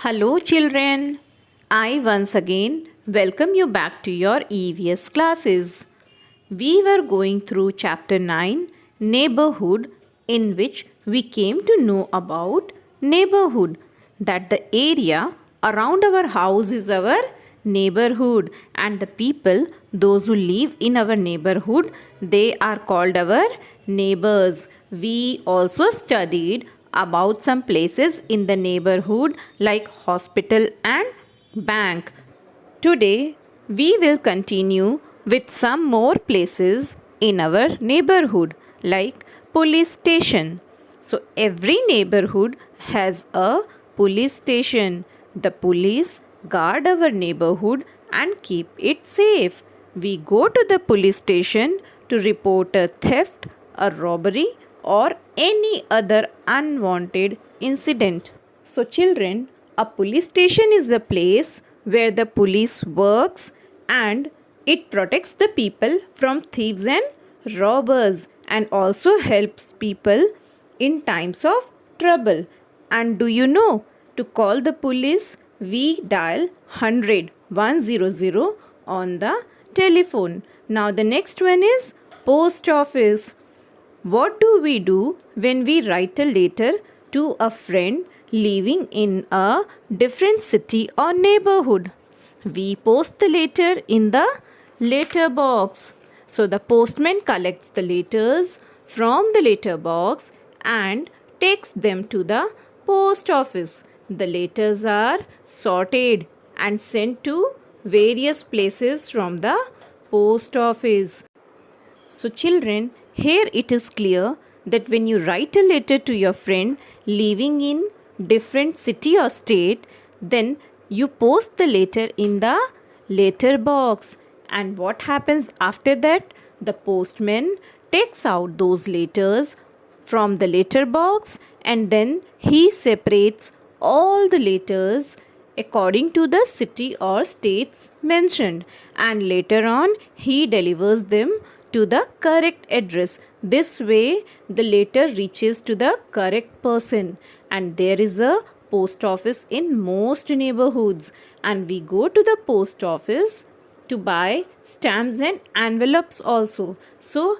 Hello, children. I once again welcome you back to your EVS classes. We were going through chapter 9, Neighborhood, in which we came to know about neighborhood, that the area around our house is our neighborhood, and the people, those who live in our neighborhood, they are called our neighbors. We also studied about some places in the neighborhood like hospital and bank. Today we will continue with some more places in our neighborhood like police station. So every neighborhood has a police station. The police guard our neighborhood and keep it safe. We go to the police station to report a theft, a robbery, or any other unwanted incident. So, children, a police station is a place where the police works and it protects the people from thieves and robbers and also helps people in times of trouble. And do you know, to call the police, we dial 100 100 on the telephone. Now, the next one is post office. What do we do when we write a letter to a friend living in a different city or neighborhood? We post the letter in the letter box. So the postman collects the letters from the letter box and takes them to the post office. The letters are sorted and sent to various places from the post office. So, children, here it is clear that when you write a letter to your friend living in different city or state, then you post the letter in the letter box. And what happens after that? The postman takes out those letters from the letter box and then he separates all the letters according to the city or states mentioned, and later on he delivers them to the correct address. This way the letter reaches to the correct person, and there is a post office in most neighborhoods, and we go to the post office to buy stamps and envelopes also. So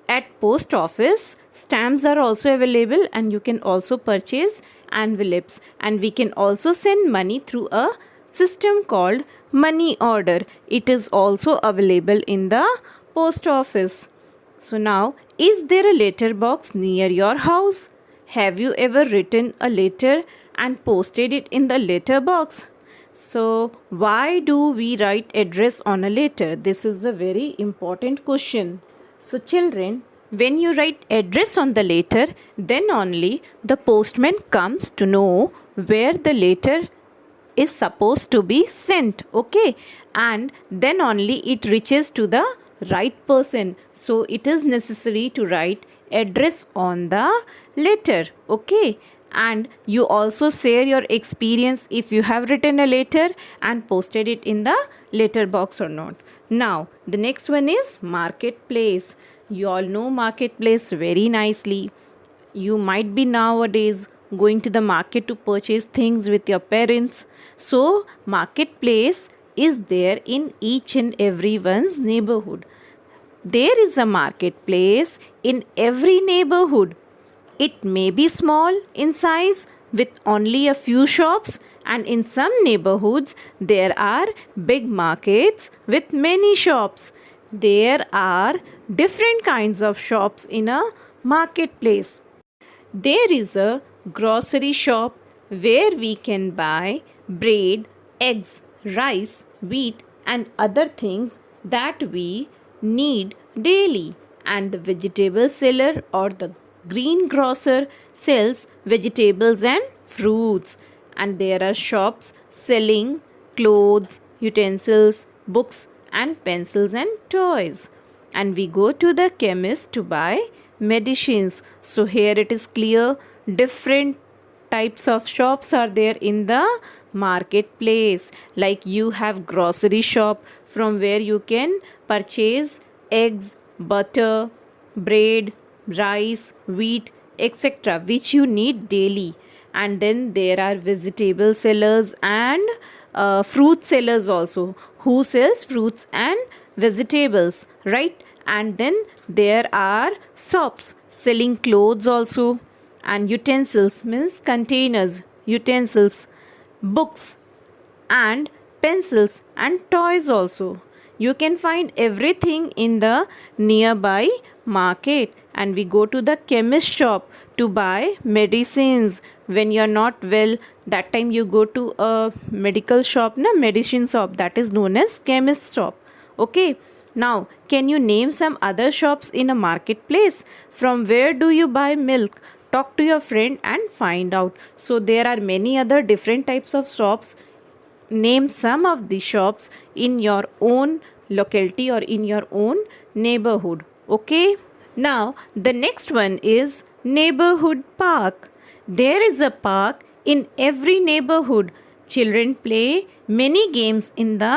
at post office, stamps are also available and you can also purchase envelopes, and we can also send money through a system called money order. It is also available in the post office. So now, is there a letter box near your house? Have you ever written a letter and posted it in the letter box? So why do we write address on a letter? This is a very important question. So, children, when you write address on the letter, then only the postman comes to know where the letter is supposed to be sent, okay? And then only it reaches to the right person. So, it is necessary to write address on the letter, okay? And you also share your experience if you have written a letter and posted it in the letter box or not. Now, the next one is marketplace. You all know marketplace very nicely. You might be nowadays going to the market to purchase things with your parents. So, marketplace is there in each and everyone's neighborhood. There is a marketplace in every neighborhood. It may be small in size with only a few shops, and in some neighborhoods there are big markets with many shops. There are different kinds of shops in a marketplace. There is a grocery shop where we can buy bread, eggs, rice, wheat, and other things that we need daily. And the vegetable seller or the greengrocer sells vegetables and fruits. And there are shops selling clothes, utensils, books, and pencils and toys. And we go to the chemist to buy medicines. So here it is clear different types of shops are there in the marketplace. Like you have grocery shop from where you can purchase eggs, butter, bread, rice, wheat, etc., which you need daily. and then there are vegetable sellers and fruit sellers also, who sells fruits and vegetables, right? And then there are shops selling clothes also, and utensils means containers, utensils, books and pencils and toys also. You can find everything in the nearby market. And we go to the chemist shop to buy medicines when you're not well. That time you go to a medical shop, na medicine shop, that is known as chemist shop. Okay. Now, can you name some other shops in a marketplace? From where do you buy milk? Talk to your friend and find out. So there are many other different types of shops. Name some of the shops in your own locality or in your own neighborhood. Okay. Now the next one is neighborhood park. There is a park in every neighborhood. Children play many games in the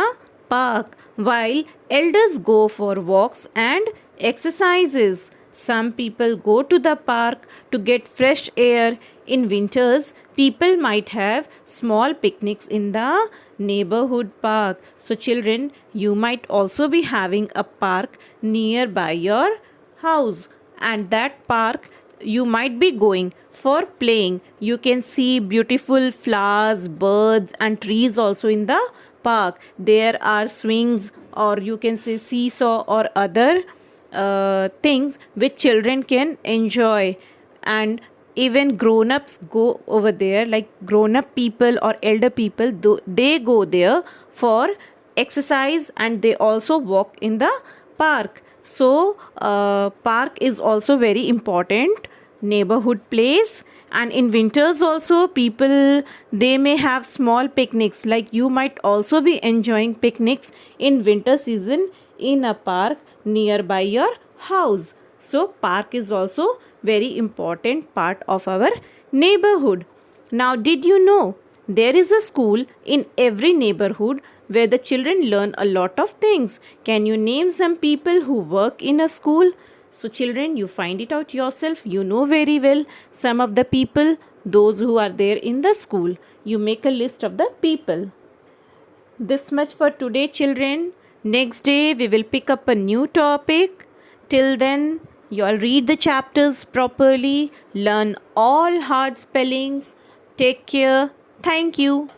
park while elders go for walks and exercises. Some people go to the park to get fresh air. In winters, people might have small picnics in the neighborhood park. So, children, you might also be having a park nearby your house, and that park you might be going for playing. You can see beautiful flowers, birds, and trees also in the park. There are swings, or you can say seesaw, or other things which children can enjoy. And even grown-ups go over there, like grown-up people or elder people, they go there for exercise, and they also walk in the park. So park is also very important neighborhood place. And in winters also, people, they may have small picnics, like you might also be enjoying picnics in winter season in a park nearby your house. So park is also very important part of our neighborhood. Now, did you know there is a school in every neighborhood where the children learn a lot of things? Can you name some people who work in a school? So children, you find it out yourself. You know very well some of the people, those who are there in the school. You make a list of the people. This much for today, children. Next day, we will pick up a new topic. Till then, you all read the chapters properly, learn all hard spellings. Take care. Thank you.